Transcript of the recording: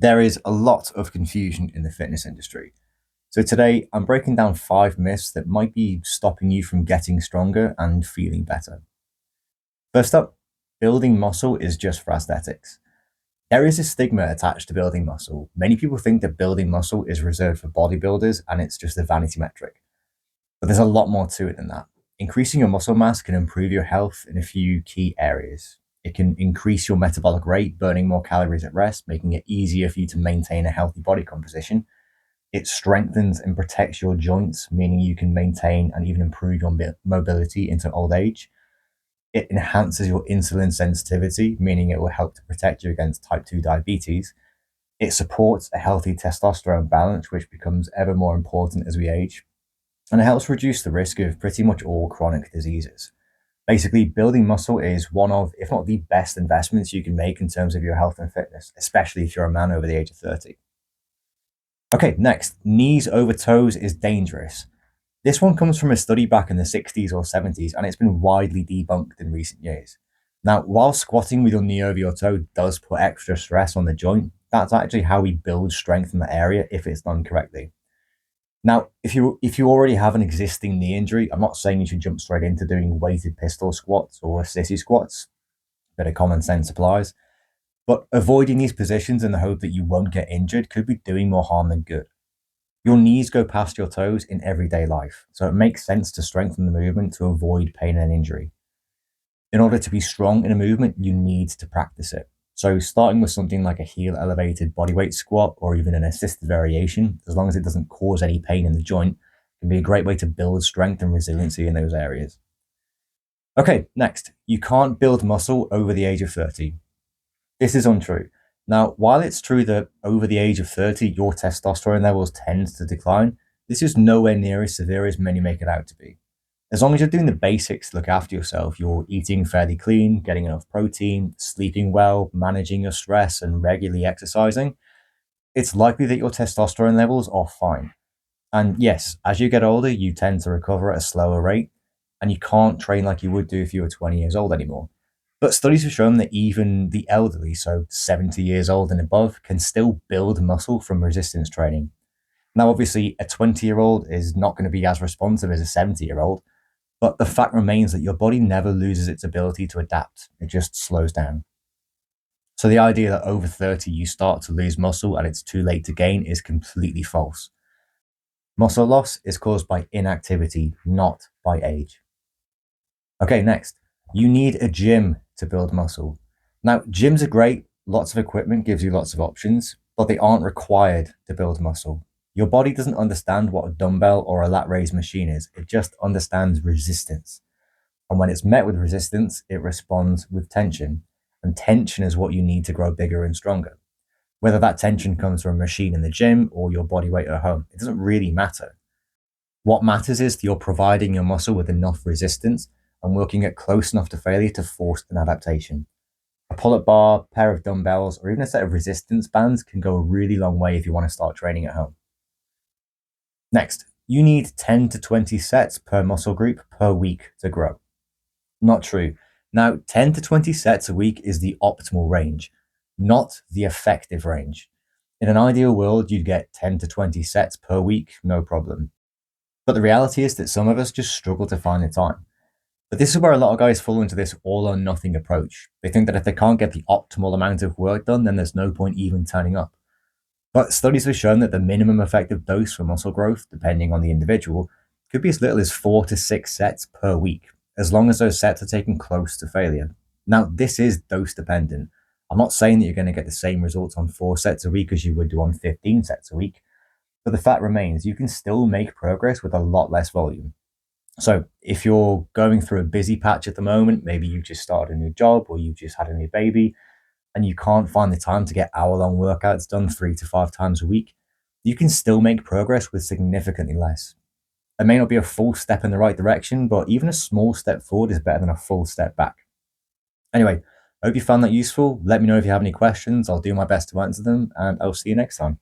There is a lot of confusion in the fitness industry. So today I'm breaking down 5 myths that might be stopping you from getting stronger and feeling better. First up, building muscle is just for aesthetics. There is a stigma attached to building muscle. Many people think that building muscle is reserved for bodybuilders and it's just a vanity metric. But there's a lot more to it than that. Increasing your muscle mass can improve your health in a few key areas. It can increase your metabolic rate, burning more calories at rest, making it easier for you to maintain a healthy body composition. It strengthens and protects your joints, meaning you can maintain and even improve your mobility into old age. It enhances your insulin sensitivity, meaning it will help to protect you against type 2 diabetes. It supports a healthy testosterone balance, which becomes ever more important as we age. And it helps reduce the risk of pretty much all chronic diseases. Basically, building muscle is one of, if not the best investments you can make in terms of your health and fitness, especially if you're a man over the age of 30. Okay, next, knees over toes is dangerous. This one comes from a study back in the 60s or 70s, and it's been widely debunked in recent years. Now, while squatting with your knee over your toe does put extra stress on the joint, that's actually how we build strength in the area if it's done correctly. Now, if you already have an existing knee injury, I'm not saying you should jump straight into doing weighted pistol squats or sissy squats. Bit of common sense applies. But avoiding these positions in the hope that you won't get injured could be doing more harm than good. Your knees go past your toes in everyday life, so it makes sense to strengthen the movement to avoid pain and injury. In order to be strong in a movement, you need to practice it. So starting with something like a heel elevated bodyweight squat or even an assisted variation, as long as it doesn't cause any pain in the joint, can be a great way to build strength and resiliency in those areas. Okay, next, you can't build muscle over the age of 30. This is untrue. Now, while it's true that over the age of 30, your testosterone levels tend to decline, this is nowhere near as severe as many make it out to be. As long as you're doing the basics to look after yourself, you're eating fairly clean, getting enough protein, sleeping well, managing your stress, and regularly exercising, it's likely that your testosterone levels are fine. And yes, as you get older, you tend to recover at a slower rate, and you can't train like you would do if you were 20 years old anymore. But studies have shown that even the elderly, so 70 years old and above, can still build muscle from resistance training. Now, obviously, a 20-year-old is not going to be as responsive as a 70-year-old, but the fact remains that your body never loses its ability to adapt. It just slows down. So the idea that over 30 you start to lose muscle and it's too late to gain is completely false. Muscle loss is caused by inactivity, not by age. Okay, next, you need a gym to build muscle. Now, gyms are great, lots of equipment gives you lots of options, but they aren't required to build muscle. Your body doesn't understand what a dumbbell or a lat raise machine is, it just understands resistance. And when it's met with resistance, it responds with tension. And tension is what you need to grow bigger and stronger. Whether that tension comes from a machine in the gym or your body weight at home, it doesn't really matter. What matters is that you're providing your muscle with enough resistance and working it close enough to failure to force an adaptation. A pull-up bar, pair of dumbbells, or even a set of resistance bands can go a really long way if you want to start training at home. Next, you need 10 to 20 sets per muscle group per week to grow. Not true. Now, 10 to 20 sets a week is the optimal range, not the effective range. In an ideal world, you'd get 10 to 20 sets per week, no problem. But the reality is that some of us just struggle to find the time. But this is where a lot of guys fall into this all or nothing approach. They think that if they can't get the optimal amount of work done, then there's no point even turning up. But studies have shown that the minimum effective dose for muscle growth, depending on the individual, could be as little as 4 to 6 sets per week, as long as those sets are taken close to failure. Now, this is dose dependent. I'm not saying that you're going to get the same results on 4 sets a week as you would do on 15 sets a week, but the fact remains you can still make progress with a lot less volume. So if you're going through a busy patch at the moment, maybe you just started a new job or you just had a new baby, and you can't find the time to get hour-long workouts done 3 to 5 times a week, you can still make progress with significantly less. It may not be a full step in the right direction, but even a small step forward is better than a full step back. Anyway, I hope you found that useful. Let me know if you have any questions. I'll do my best to answer them, and I'll see you next time.